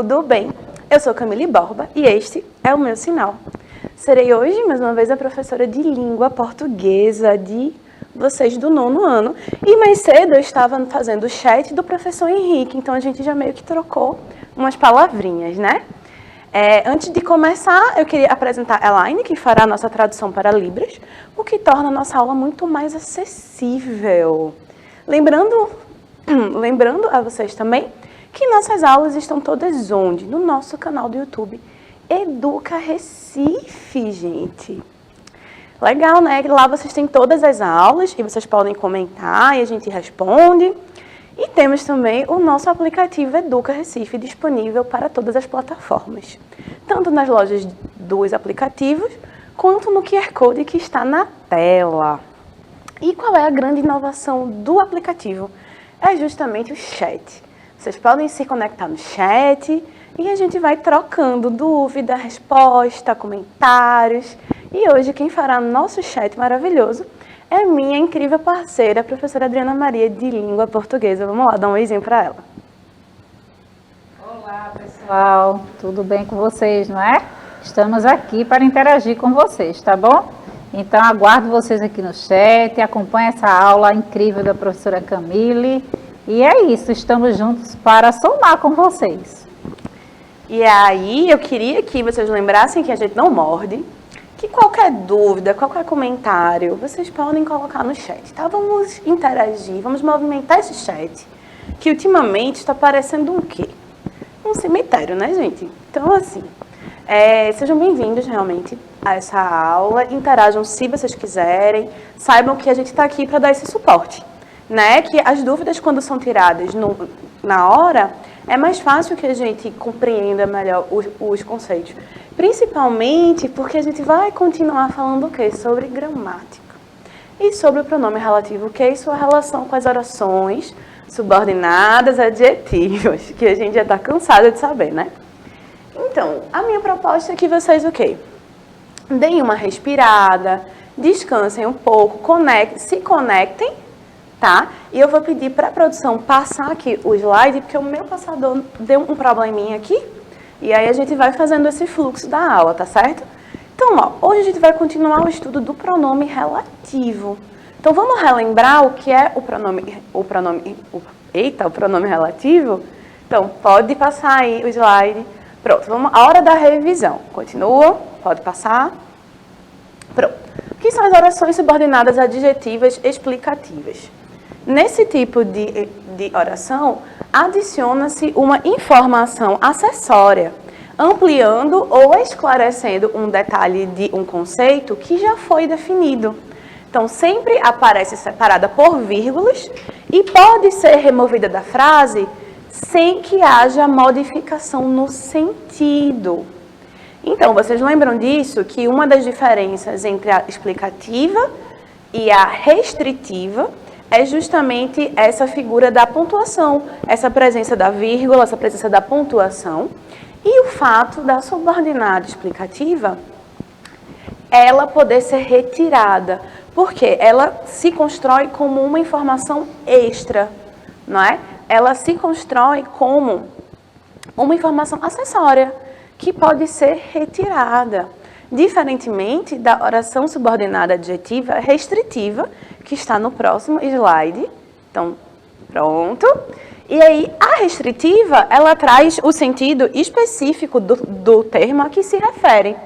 tudo bem? Eu sou Camille Borba e este é o meu sinal. Serei hoje, mais uma vez, a professora de língua portuguesa de vocês do 9º ano. E mais cedo eu estava fazendo o chat do professor Henrique, então a gente já meio que trocou umas palavrinhas, né? Antes de começar, eu queria apresentar a Elaine, que fará a nossa tradução para Libras, o que torna a nossa aula muito mais acessível. Lembrando a vocês também que nossas aulas estão todas onde? No nosso canal do YouTube, Educa Recife, gente. Legal, né? Lá vocês têm todas as aulas e vocês podem comentar e a gente responde. E temos também o nosso aplicativo Educa Recife disponível para todas as plataformas, tanto nas lojas dos aplicativos, quanto no QR Code que está na tela. E qual é a grande inovação do aplicativo? É justamente o chat. Vocês podem se conectar no chat e a gente vai trocando dúvida, resposta, comentários. E hoje quem fará nosso chat maravilhoso é minha incrível parceira, a professora Adriana Maria, de Língua Portuguesa. Vamos lá, dar um oizinho para ela. Olá, pessoal. Tudo bem com vocês, não é? Estamos aqui para interagir com vocês, tá bom? Então, aguardo vocês aqui no chat, acompanhe essa aula incrível da professora Camille. E é isso, estamos juntos para somar com vocês. E aí, eu queria que vocês lembrassem que a gente não morde, que qualquer dúvida, qualquer comentário, vocês podem colocar no chat, tá? Vamos interagir, vamos movimentar esse chat, que ultimamente está parecendo um quê? Um cemitério, né, gente? Então, assim, sejam bem-vindos, realmente, a essa aula, interajam se vocês quiserem, saibam que a gente está aqui para dar esse suporte, né? Que as dúvidas, quando são tiradas na hora, é mais fácil que a gente compreenda melhor os conceitos. Principalmente porque a gente vai continuar falando o quê? Sobre gramática. E sobre o pronome relativo, que é sua relação com as orações subordinadas, adjetivos, que a gente já está cansada de saber, né? Então, a minha proposta é que vocês o quê? Deem uma respirada, descansem um pouco, se conectem, tá? E eu vou pedir para a produção passar aqui o slide, porque o meu passador deu um probleminha aqui. E aí a gente vai fazendo esse fluxo da aula, tá certo? Então, ó, hoje a gente vai continuar o estudo do pronome relativo. Então, vamos relembrar o que é o pronome relativo? Então, pode passar aí o slide. Pronto, vamos, a hora da revisão. Continua, pode passar. Pronto. O que são as orações subordinadas adjetivas explicativas? Nesse tipo de oração, adiciona-se uma informação acessória, ampliando ou esclarecendo um detalhe de um conceito que já foi definido. Então, sempre aparece separada por vírgulas e pode ser removida da frase sem que haja modificação no sentido. Então, vocês lembram disso? Que uma das diferenças entre a explicativa e a restritiva é justamente essa figura da pontuação, essa presença da vírgula, essa presença da pontuação, e o fato da subordinada explicativa, ela poder ser retirada, porque ela se constrói como uma informação extra, não é? Ela se constrói como uma informação acessória, que pode ser retirada, diferentemente da oração subordinada adjetiva restritiva, que está no próximo slide. Então, pronto. E aí, a restritiva, ela traz o sentido específico do termo a que se refere.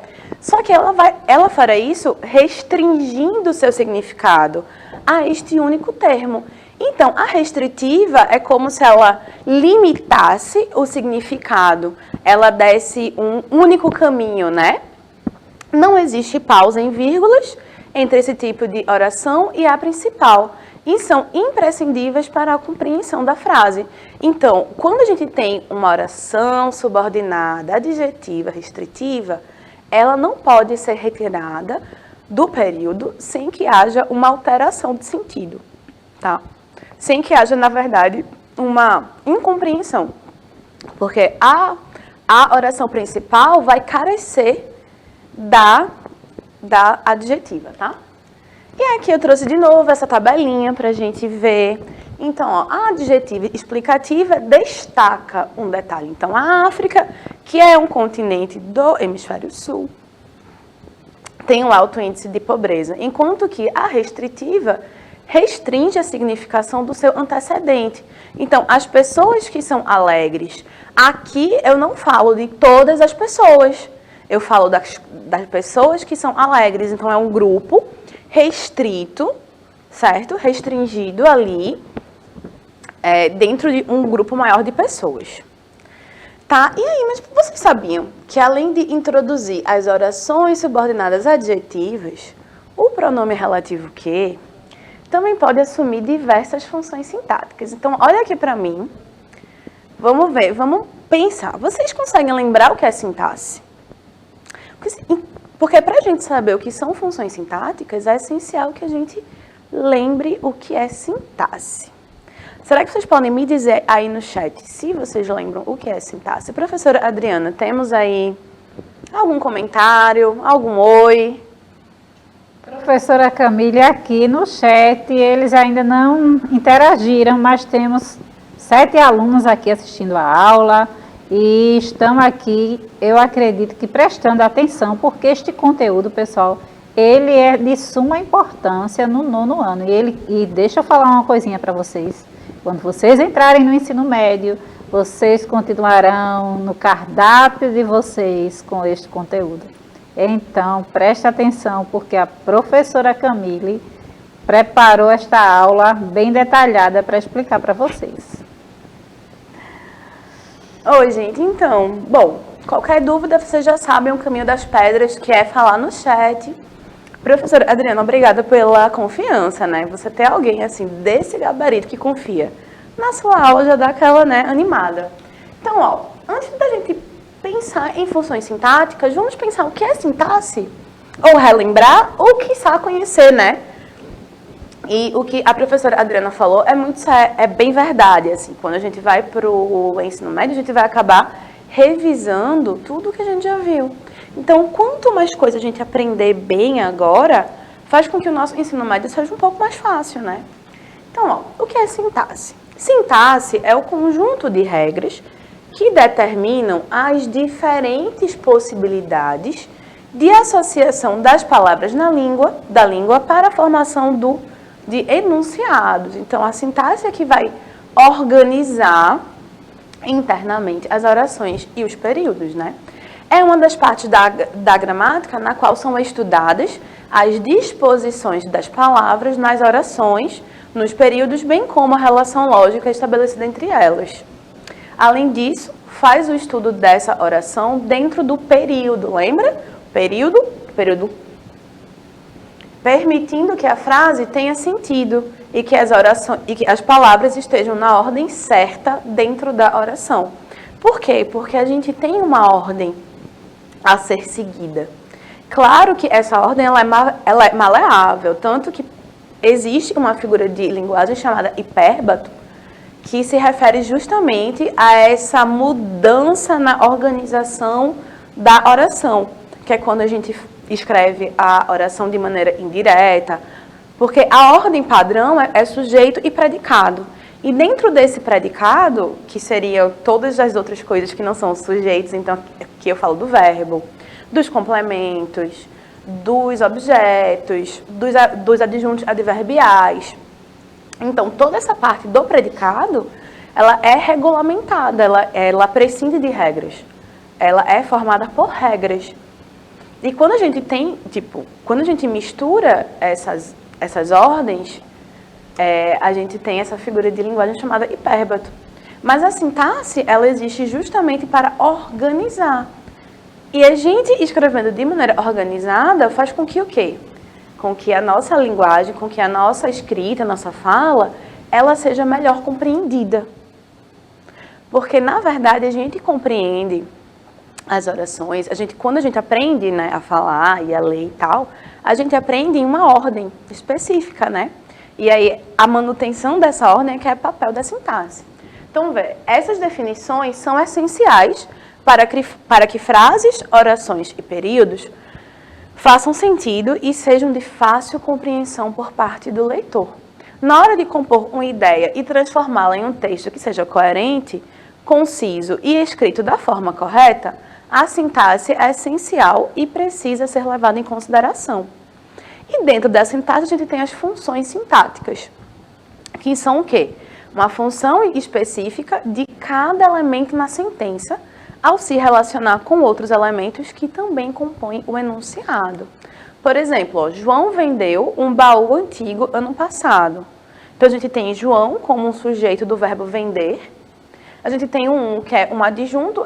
Só que ela fará isso restringindo o seu significado a este único termo. Então, a restritiva é como se ela limitasse o significado, ela desse um único caminho, né? Não existe pausa em vírgulas entre esse tipo de oração e a principal, e são imprescindíveis para a compreensão da frase. Então, quando a gente tem uma oração subordinada, adjetiva, restritiva, ela não pode ser retirada do período sem que haja uma alteração de sentido, tá? Sem que haja, na verdade, uma incompreensão, porque a oração principal vai carecer da adjetiva, tá? E aqui eu trouxe de novo essa tabelinha para a gente ver Então, ó, a adjetiva explicativa destaca um detalhe. Então, a África, que é um continente do hemisfério sul, tem um alto índice de pobreza, enquanto que a restritiva restringe a significação do seu antecedente. Então, as pessoas que são alegres, aqui eu não falo de todas as pessoas, eu falo das pessoas que são alegres. Então, é um grupo restrito, certo? Restringido ali, dentro de um grupo maior de pessoas. Tá? E aí, mas vocês sabiam que além de introduzir as orações subordinadas adjetivas, o pronome relativo que também pode assumir diversas funções sintáticas. Então, olha aqui para mim. Vamos ver, vamos pensar. Vocês conseguem lembrar o que é sintaxe? Porque para a gente saber o que são funções sintáticas, é essencial que a gente lembre o que é sintaxe. Será que vocês podem me dizer aí no chat se vocês lembram o que é sintaxe? Professora Adriana, temos aí algum comentário, algum oi? Professora Camille, aqui no chat, eles ainda não interagiram, mas temos 7 alunos aqui assistindo a aula e estão aqui, eu acredito que prestando atenção, porque este conteúdo, pessoal, ele é de suma importância no 9º ano. E deixa eu falar uma coisinha para vocês. Quando vocês entrarem no ensino médio, vocês continuarão no cardápio de vocês com este conteúdo. Então, preste atenção, porque a professora Camille preparou esta aula bem detalhada para explicar para vocês. Oi, gente. Então, bom, qualquer dúvida, vocês já sabem o caminho das pedras, que é falar no chat. Professora Adriana, obrigada pela confiança, né? Você ter alguém, assim, desse gabarito que confia na sua aula já dá aquela, né, animada. Então, ó, antes da gente pensar em funções sintáticas, vamos pensar o que é sintaxe, ou relembrar, ou quiçá conhecer, né? E o que a professora Adriana falou é bem verdade, assim, quando a gente vai para o ensino médio, a gente vai acabar revisando tudo que a gente já viu. Então, quanto mais coisa a gente aprender bem agora, faz com que o nosso ensino médio seja um pouco mais fácil, né? Então, ó, o que é sintaxe? Sintaxe é o conjunto de regras que determinam as diferentes possibilidades de associação das palavras da língua para a formação de enunciados. Então, a sintaxe é que vai organizar internamente as orações e os períodos, né? É uma das partes da gramática na qual são estudadas as disposições das palavras nas orações, nos períodos, bem como a relação lógica estabelecida entre elas. Além disso, faz o estudo dessa oração dentro do período, lembra? Período, permitindo que a frase tenha sentido e que as palavras estejam na ordem certa dentro da oração. Por quê? Porque a gente tem uma ordem a ser seguida. Claro que essa ordem ela é maleável, tanto que existe uma figura de linguagem chamada hipérbato, que se refere justamente a essa mudança na organização da oração, que é quando a gente escreve a oração de maneira indireta, porque a ordem padrão é sujeito e predicado. E dentro desse predicado, que seriam todas as outras coisas que não são sujeitos, então aqui eu falo do verbo, dos complementos, dos objetos, dos adjuntos adverbiais. Então, toda essa parte do predicado, ela é regulamentada, ela prescinde de regras. Ela é formada por regras. E quando a gente quando a gente mistura essas ordens, a gente tem essa figura de linguagem chamada hipérbato. Mas a sintaxe, ela existe justamente para organizar. E a gente escrevendo de maneira organizada faz com que o quê? Com que a nossa linguagem, com que a nossa escrita, a nossa fala, ela seja melhor compreendida. Porque, na verdade, a gente compreende as orações, quando a gente aprende, né, a falar e a ler e tal, a gente aprende em uma ordem específica, né? E aí, a manutenção dessa ordem é que é o papel da sintaxe. Então, essas definições são essenciais para que frases, orações e períodos façam sentido e sejam de fácil compreensão por parte do leitor. Na hora de compor uma ideia e transformá-la em um texto que seja coerente, conciso e escrito da forma correta, a sintaxe é essencial e precisa ser levada em consideração. E dentro da sintaxe a gente tem as funções sintáticas, que são o quê? Uma função específica de cada elemento na sentença, ao se relacionar com outros elementos que também compõem o enunciado. Por exemplo, ó, João vendeu um baú antigo ano passado. Então, a gente tem João como um sujeito do verbo vender. A gente tem que é um adjunto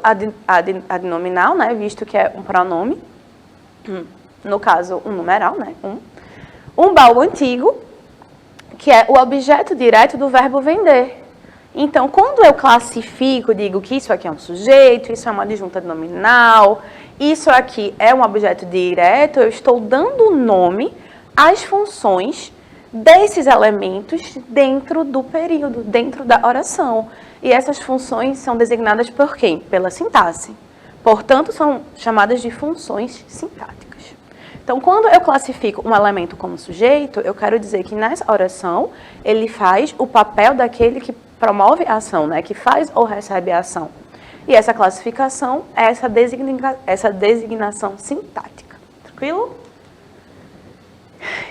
adnominal, né, visto que é um pronome. No caso, um numeral, né, um baú antigo, que é o objeto direto do verbo vender. Então, quando eu classifico, digo que isso aqui é um sujeito, isso é uma adjunta nominal, isso aqui é um objeto direto, eu estou dando nome às funções desses elementos dentro do período, dentro da oração. E essas funções são designadas por quem? Pela sintaxe. Portanto, são chamadas de funções sintáticas. Então, quando eu classifico um elemento como sujeito, eu quero dizer que nessa oração ele faz o papel daquele que promove a ação, né? Que faz ou recebe a ação. E essa classificação é essa designação sintática. Tranquilo?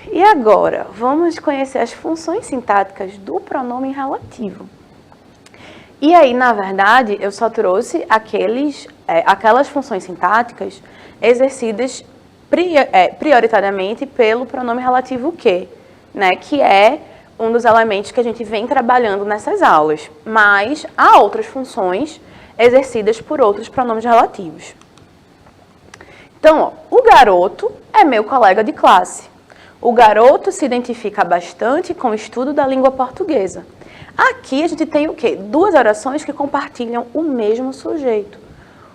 E agora, vamos conhecer as funções sintáticas do pronome relativo. E aí, na verdade, eu só trouxe aquelas funções sintáticas exercidas prioritariamente pelo pronome relativo que, né? Que é um dos elementos que a gente vem trabalhando nessas aulas, mas há outras funções exercidas por outros pronomes relativos. Então, ó, o garoto é meu colega de classe. O garoto se identifica bastante com o estudo da língua portuguesa. Aqui a gente tem o quê? Duas orações que compartilham o mesmo sujeito,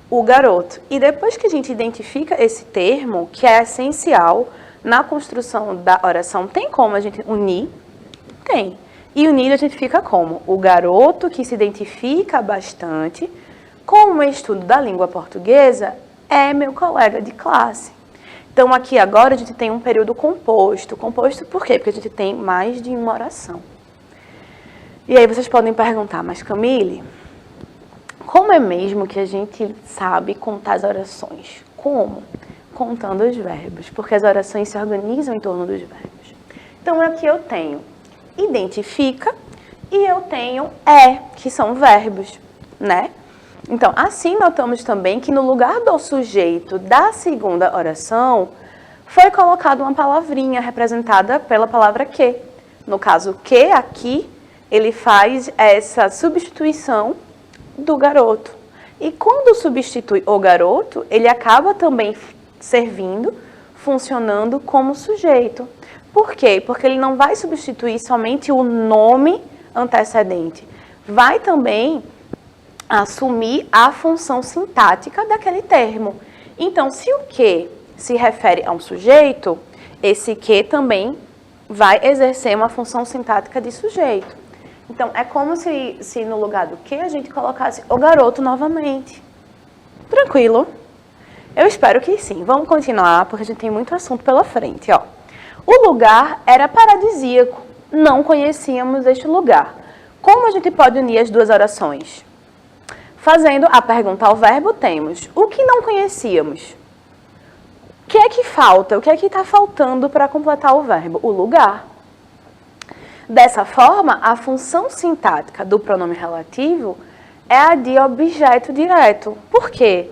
o garoto. E depois que a gente identifica esse termo, que é essencial na construção da oração, tem como a gente unir? Tem. E unido a gente fica como? O garoto que se identifica bastante com o estudo da língua portuguesa é meu colega de classe. Então, aqui agora a gente tem um período composto. Composto por quê? Porque a gente tem mais de uma oração. E aí vocês podem perguntar, mas Camille, como é mesmo que a gente sabe contar as orações? Como? Contando os verbos, porque as orações se organizam em torno dos verbos. Então, aqui eu tenho identifica e eu tenho que são verbos, né? Então, assim notamos também que no lugar do sujeito da segunda oração foi colocada uma palavrinha representada pela palavra que. No caso, que aqui, ele faz essa substituição do garoto. E quando substitui o garoto, ele acaba também servindo, funcionando como sujeito. Por quê? Porque ele não vai substituir somente o nome antecedente. Vai também assumir a função sintática daquele termo. Então, se o que se refere a um sujeito, esse que também vai exercer uma função sintática de sujeito. Então, é como se no lugar do que a gente colocasse o garoto novamente. Tranquilo? Eu espero que sim. Vamos continuar, porque a gente tem muito assunto pela frente, ó. O lugar era paradisíaco. Não conhecíamos este lugar. Como a gente pode unir as duas orações? Fazendo a pergunta ao verbo, temos o que não conhecíamos. O que é que falta? O que é que está faltando para completar o verbo? O lugar. Dessa forma, a função sintática do pronome relativo é a de objeto direto. Por quê?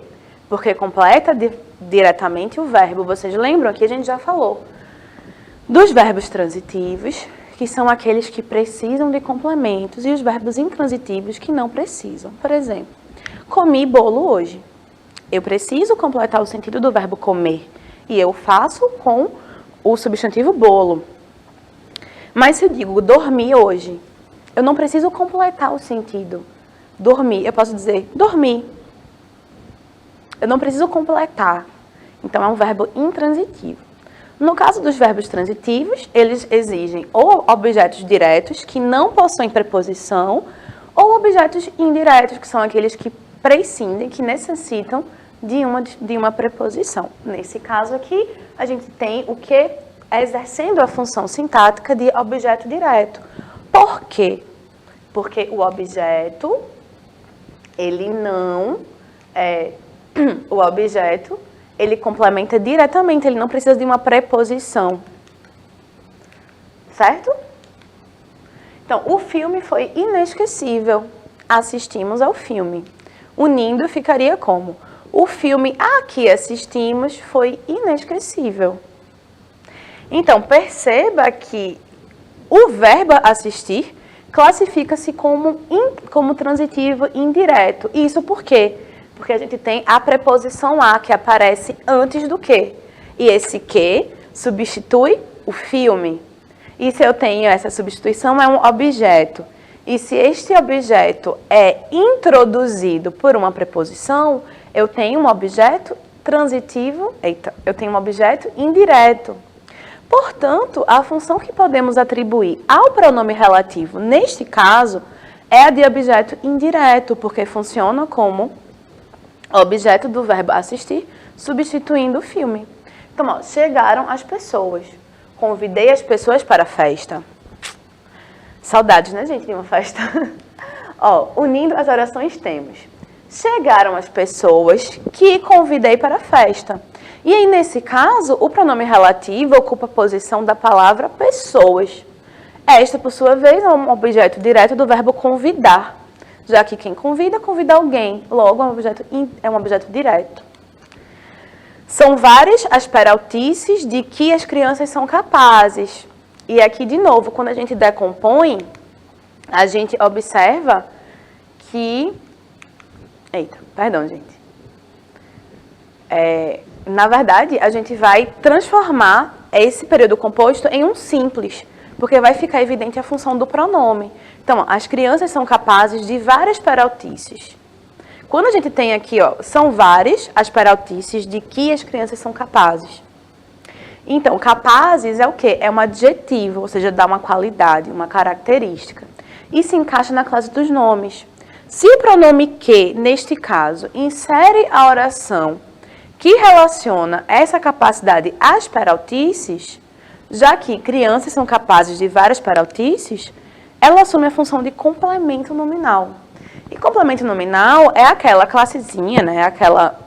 Porque completa diretamente o verbo. Vocês lembram que a gente já falou dos verbos transitivos, que são aqueles que precisam de complementos, e os verbos intransitivos que não precisam. Por exemplo, comi bolo hoje. Eu preciso completar o sentido do verbo comer, e eu faço com o substantivo bolo. Mas se eu digo dormi hoje, eu não preciso completar o sentido. Dormir, eu posso dizer dormi. Eu não preciso completar. Então, é um verbo intransitivo. No caso dos verbos transitivos, eles exigem ou objetos diretos, que não possuem preposição, ou objetos indiretos, que são aqueles que prescindem, que necessitam de uma preposição. Nesse caso aqui, a gente tem o que exercendo a função sintática de objeto direto. Por quê? Porque o objeto, ele não... o objeto, ele complementa diretamente, ele não precisa de uma preposição. Certo? Então, o filme foi inesquecível. Assistimos ao filme. Unindo, ficaria como? O filme a que assistimos foi inesquecível. Então, perceba que o verbo assistir classifica-se como transitivo indireto. Isso por quê? Porque a gente tem a preposição a, que aparece antes do que. E esse que substitui o filme. E se eu tenho essa substituição, é um objeto. E se este objeto é introduzido por uma preposição, eu tenho um objeto transitivo, eu tenho um objeto indireto. Portanto, a função que podemos atribuir ao pronome relativo, neste caso, é a de objeto indireto, porque funciona como objeto do verbo assistir, substituindo o filme. Então, ó, chegaram as pessoas. Convidei as pessoas para a festa. Saudades, né, gente, de uma festa? Ó, unindo as orações temos: chegaram as pessoas que convidei para a festa. E aí, nesse caso, o pronome relativo ocupa a posição da palavra pessoas. Esta, por sua vez, é um objeto direto do verbo convidar, já que quem convida, convida alguém. Logo, é um objeto direto. São várias as peraltices de que as crianças são capazes. E aqui, de novo, quando a gente decompõe, a gente observa que... Eita, perdão, gente. Na verdade, a gente vai transformar esse período composto em um simples, porque vai ficar evidente a função do pronome. Então, as crianças são capazes de várias peraltices. Quando a gente tem aqui, ó, são várias as peraltices de que as crianças são capazes. Então, capazes é o quê? É um adjetivo, ou seja, dá uma qualidade, uma característica. E se encaixa na classe dos nomes. Se o pronome que, neste caso, insere a oração que relaciona essa capacidade às peraltices, já que crianças são capazes de várias peraltices, ela assume a função de complemento nominal. E complemento nominal é aquela classezinha, né? Aquela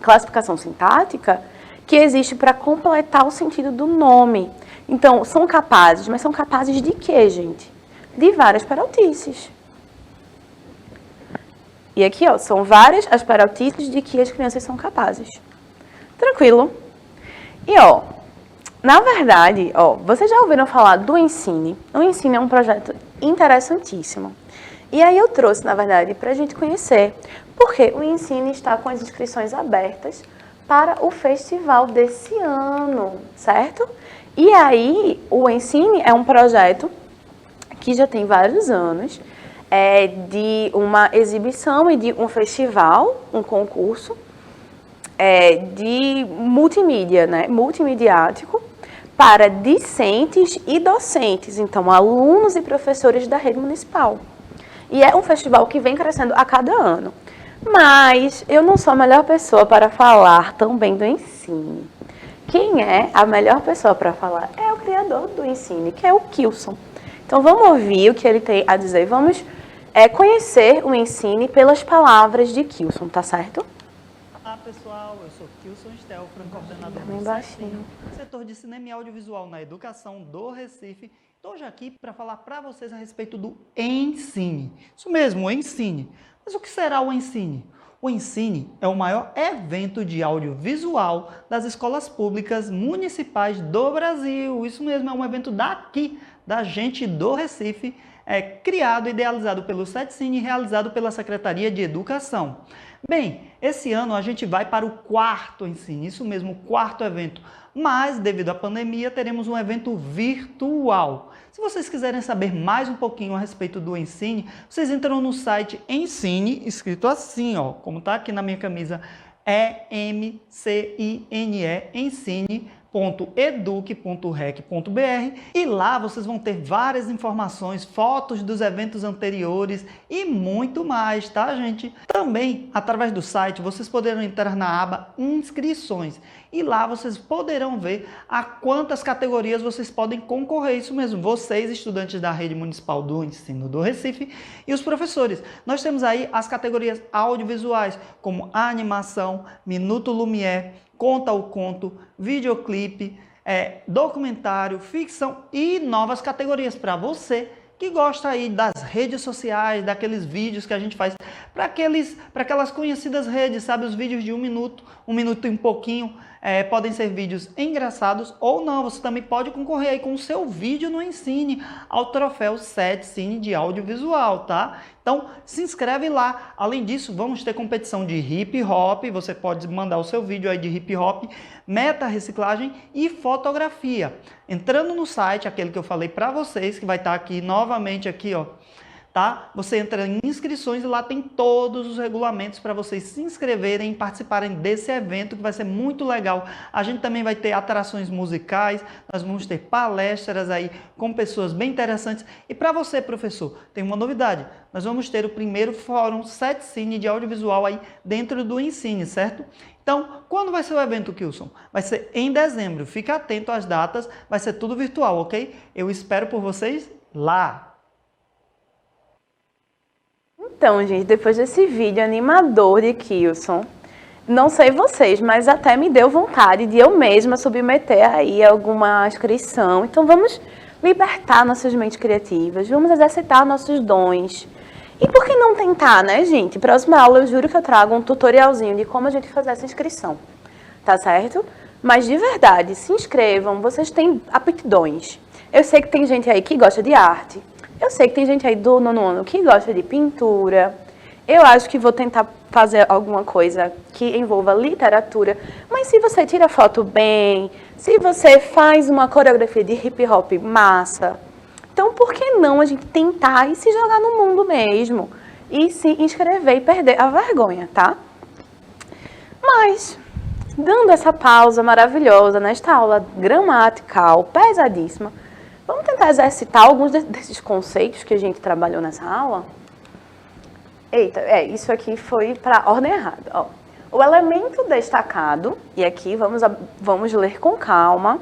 classificação sintática que existe para completar o sentido do nome. Então, são capazes, mas são capazes de quê, gente? De várias peraltices. E aqui, ó, são várias as peraltices de que as crianças são capazes. Tranquilo? E, ó, na verdade, ó, vocês já ouviram falar do Ensine? O Ensine é um projeto interessantíssimo. E aí eu trouxe, na verdade, para a gente conhecer, porque o Ensine está com as inscrições abertas para o festival desse ano, certo? E aí, o Ensine é um projeto que já tem vários anos, de uma exibição e de um festival, um concurso de multimídia, né? Multimediático, para discentes e docentes, então alunos e professores da rede municipal. E é um festival que vem crescendo a cada ano. Mas eu não sou a melhor pessoa para falar tão bem do Ensine. Quem é a melhor pessoa para falar? É o criador do Ensine, que é o Kilson. Então vamos ouvir o que ele tem a dizer. Vamos conhecer o Ensine pelas palavras de Kilson, tá certo? Olá pessoal, eu sou Kilson Stelfran, coordenador Bem do baixinho. setor de cinema e audiovisual na educação do Recife. Estou hoje aqui para falar para vocês a respeito do Ensine. Isso mesmo, o Ensine. Mas o que será o Ensine? O Ensine é o maior evento de audiovisual das escolas públicas municipais do Brasil. Isso mesmo, é um evento daqui, da gente do Recife, criado e idealizado pelo SETCine e realizado pela Secretaria de Educação. Bem, esse ano a gente vai para o quarto Ensine, isso mesmo, o quarto evento. Mas, devido à pandemia, teremos um evento virtual. Se vocês quiserem saber mais um pouquinho a respeito do Ensine, vocês entram no site Ensine, escrito assim, ó, como está aqui na minha camisa, Ensine, ensine.gov.br. e lá vocês vão ter várias informações, fotos dos eventos anteriores e muito mais, tá, gente? Também, através do site, vocês poderão entrar na aba Inscrições e lá vocês poderão ver a quantas categorias vocês podem concorrer, isso mesmo, vocês, estudantes da Rede Municipal do Ensino do Recife e os professores. Nós temos aí as categorias audiovisuais, como animação, Minuto Lumière, Conta o Conto, videoclipe, documentário, ficção e novas categorias para você que gosta aí das redes sociais, daqueles vídeos que a gente faz para aquelas conhecidas redes, sabe? Os vídeos de 1 minuto e um pouquinho, podem ser vídeos engraçados ou não. Você também pode concorrer aí com o seu vídeo no Ensine ao troféu SETcine de audiovisual, tá? Então, se inscreve lá. Além disso, vamos ter competição de hip hop. Você pode mandar o seu vídeo aí de hip hop, meta reciclagem e fotografia. Entrando no site, aquele que eu falei para vocês, que vai estar aqui novamente aqui, ó, tá? Você entra em inscrições e lá tem todos os regulamentos para vocês se inscreverem e participarem desse evento que vai ser muito legal. A gente também vai ter atrações musicais, nós vamos ter palestras aí com pessoas bem interessantes. E para você, professor, tem uma novidade. Nós vamos ter o primeiro fórum SETcine de audiovisual aí dentro do Ensine, certo? Então, quando vai ser o evento, Kilson? Vai ser em dezembro. Fica atento às datas, vai ser tudo virtual, ok? Eu espero por vocês lá. Então, gente, depois desse vídeo animador de Kilson, não sei vocês, mas até me deu vontade de eu mesma submeter aí alguma inscrição. Então, vamos libertar nossas mentes criativas, vamos exercitar nossos dons. E por que não tentar, né, gente? Próxima aula eu juro que eu trago um tutorialzinho de como a gente fazer essa inscrição, tá certo? Mas de verdade, se inscrevam, vocês têm aptidões. Eu sei que tem gente aí que gosta de arte, eu sei que tem gente aí do 9º ano que gosta de pintura. Eu acho que vou tentar fazer alguma coisa que envolva literatura. Mas se você tira foto bem, se você faz uma coreografia de hip hop massa, então por que não a gente tentar e se jogar no mundo mesmo? E se inscrever e perder a vergonha, tá? Mas, dando essa pausa maravilhosa nesta aula gramatical pesadíssima, vamos tentar exercitar alguns desses conceitos que a gente trabalhou nessa aula? Eita, isso aqui foi para a ordem errada. Ó. O elemento destacado, e aqui vamos ler com calma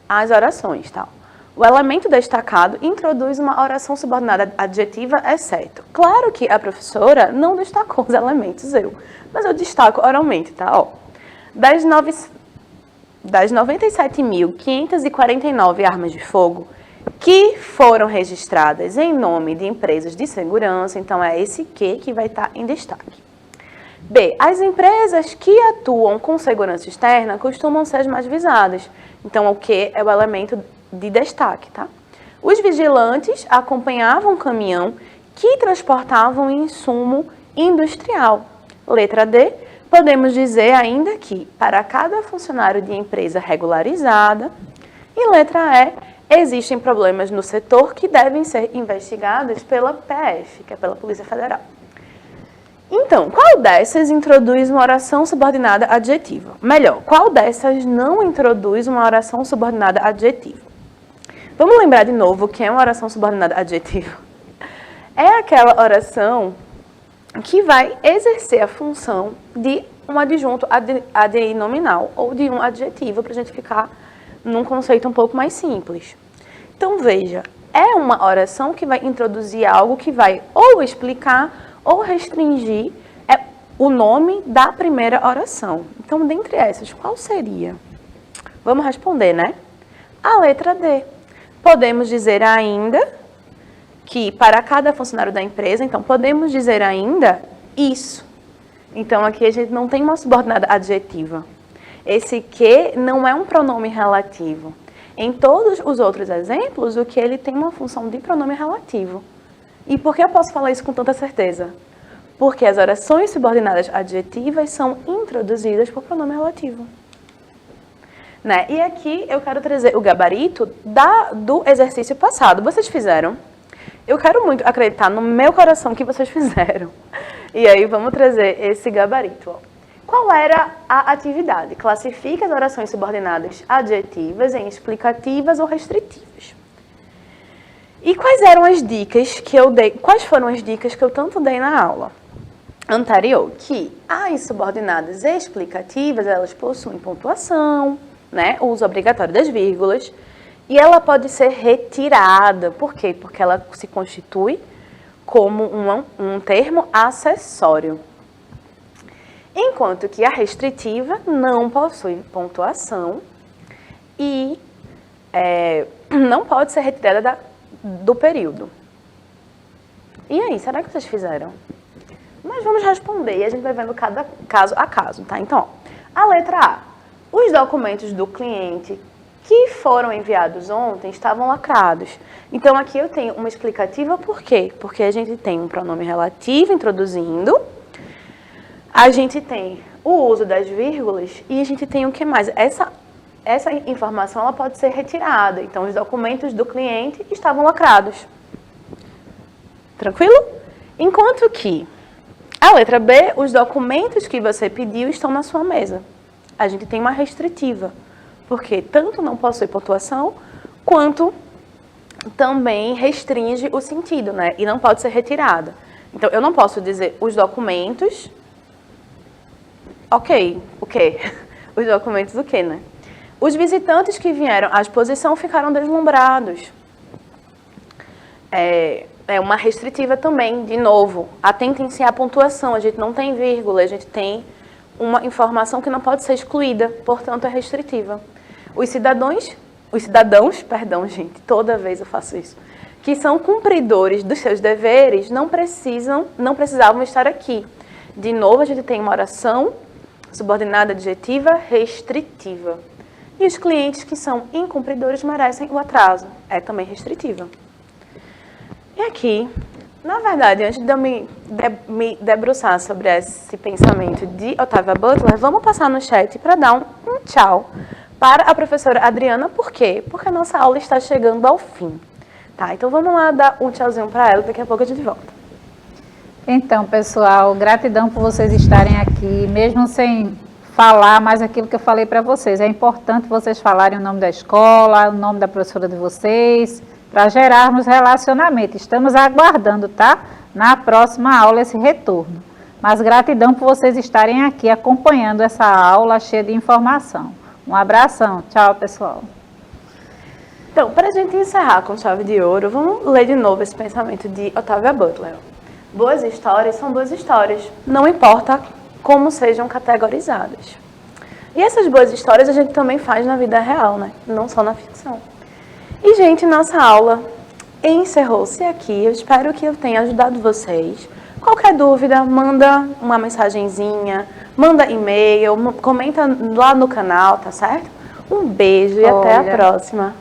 as orações, tá? O elemento destacado introduz uma oração subordinada adjetiva, exceto. Claro que a professora não destacou os elementos, mas eu destaco oralmente, tá? Ó. Das 97.549 armas de fogo que foram registradas em nome de empresas de segurança, então é esse que vai estar em destaque. B. As empresas que atuam com segurança externa costumam ser as mais visadas. Então, o que é o elemento de destaque, tá? Os vigilantes acompanhavam um caminhão que transportava um insumo industrial. Letra D. Podemos dizer ainda que, para cada funcionário de empresa regularizada, e letra E, existem problemas no setor que devem ser investigados pela PF, que é pela Polícia Federal. Então, qual dessas introduz uma oração subordinada adjetiva? Melhor, qual dessas não introduz uma oração subordinada adjetiva? Vamos lembrar de novo o que é uma oração subordinada adjetiva. É aquela oração que vai exercer a função de um adjunto adnominal ou de um adjetivo, para a gente ficar num conceito um pouco mais simples. Então, veja, é uma oração que vai introduzir algo que vai ou explicar ou restringir o nome da primeira oração. Então, dentre essas, qual seria? Vamos responder, né? A letra D. Podemos dizer ainda que para cada funcionário da empresa, então, podemos dizer ainda isso. Então, aqui a gente não tem uma subordinada adjetiva. Esse que não é um pronome relativo. Em todos os outros exemplos, o que ele tem uma função de pronome relativo. E por que eu posso falar isso com tanta certeza? Porque as orações subordinadas adjetivas são introduzidas por pronome relativo. Né? E aqui eu quero trazer o gabarito do exercício passado. Vocês fizeram? Eu quero muito acreditar no meu coração que vocês fizeram. E aí vamos trazer esse gabarito. Ó. qual era a atividade? Classifica as orações subordinadas adjetivas em explicativas ou restritivas. E quais eram as dicas que eu dei? Quais foram as dicas que eu tanto dei na aula anterior? Que as subordinadas explicativas, elas possuem pontuação, né? O uso obrigatório das vírgulas. E ela pode ser retirada. Por quê? Porque ela se constitui como um termo acessório. Enquanto que a restritiva não possui pontuação e não pode ser retirada do período. E aí, será que vocês fizeram? Mas vamos responder e a gente vai vendo cada caso a caso, tá? Então, a letra A. Os documentos do cliente que foram enviados ontem estavam lacrados. Então, aqui eu tenho uma explicativa por quê? Porque a gente tem um pronome relativo introduzindo, a gente tem o uso das vírgulas e a gente tem o que mais? Essa informação ela pode ser retirada. Então, os documentos do cliente estavam lacrados. Tranquilo? Enquanto que a letra B, os documentos que você pediu estão na sua mesa. A gente tem uma restritiva, porque tanto não possui pontuação, quanto também restringe o sentido, né? E não pode ser retirada. Então, eu não posso dizer os documentos... Ok, o quê? Os documentos o quê, né? Os visitantes que vieram à exposição ficaram deslumbrados. É uma restritiva também, de novo. Atentem-se à pontuação, a gente não tem vírgula, a gente tem uma informação que não pode ser excluída, portanto é restritiva. Os cidadãos, perdão, gente, toda vez eu faço isso, que são cumpridores dos seus deveres, não precisavam estar aqui. De novo, a gente tem uma oração subordinada adjetiva restritiva. E os clientes que são incumpridores merecem o atraso. É também restritiva. E aqui, na verdade, antes de eu me debruçar sobre esse pensamento de Octavia Butler, vamos passar no chat para dar um tchau para a professora Adriana. Por quê? Porque a nossa aula está chegando ao fim. Tá? Então vamos lá dar um tchauzinho para ela, daqui a pouco a gente volta. Então, pessoal, gratidão por vocês estarem aqui, mesmo sem falar mais aquilo que eu falei para vocês. É importante vocês falarem o nome da escola, o nome da professora de vocês, para gerarmos relacionamento. Estamos aguardando, tá? Na próxima aula esse retorno. Mas gratidão por vocês estarem aqui acompanhando essa aula cheia de informação. Um abração. Tchau, pessoal. Então, para a gente encerrar com chave de ouro, vamos ler de novo esse pensamento de Octavia Butler. Boas histórias são boas histórias, não importa como sejam categorizadas. E essas boas histórias a gente também faz na vida real, né? Não só na ficção. E, gente, nossa aula encerrou-se aqui. Eu espero que eu tenha ajudado vocês. Qualquer dúvida, manda uma mensagenzinha, manda e-mail, comenta lá no canal, tá certo? Um beijo e até a próxima.